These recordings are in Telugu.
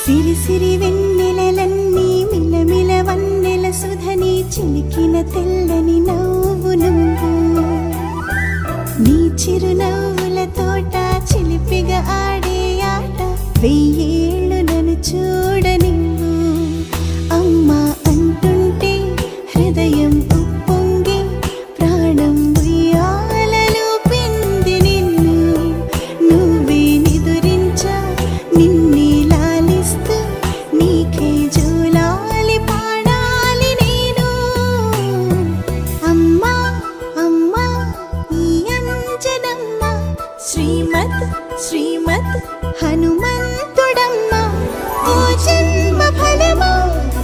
సిరి సిరి వెన్నెలలన్నీ మిలమిల వన్నెల సుధని చిలికిన తెల్లని నవ్వు నువ్వు నీ చిరునవ్వుల తోట చిలిపిగా ఆడే ఆట వెయ్యేళ్ళు నన్ను చూడనివ్వు అమ్మా అంటుంటే హృదయం ఉప్పొంగి ప్రాణం ఉయ్యాలలో పింది నిన్ను నువ్వే నిదురించా నిన్నే లాలిస్తూ నీకే జోలాలి పాడాలి నేను అమ్మా అమ్మా ఈ అంజనమ్మ శ్రీమత్ శ్రీమత్ హనుమంతుడమ్మ ఓ జన్మ ఫలమా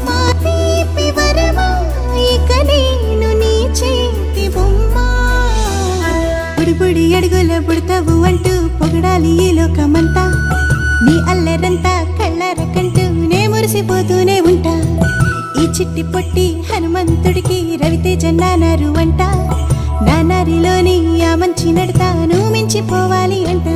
మా తీపి వరమా ఇక నేను నీ చేతి బొమ్మ బుడిబుడి అడుగుల పుడతావు అంటూ పొగడాలి ఈ లోకమంతా నీ అల్లరంతా కళ్ళరకంటూ నే మురిసిపోతూనే ఉంటా ఈ చిట్టి పొట్టి హనుమంతుడికి రవితేజ నానారు అంట నానారిలోని ఆ మంచి నడతా నువ్వు మించిపోవాలి అంట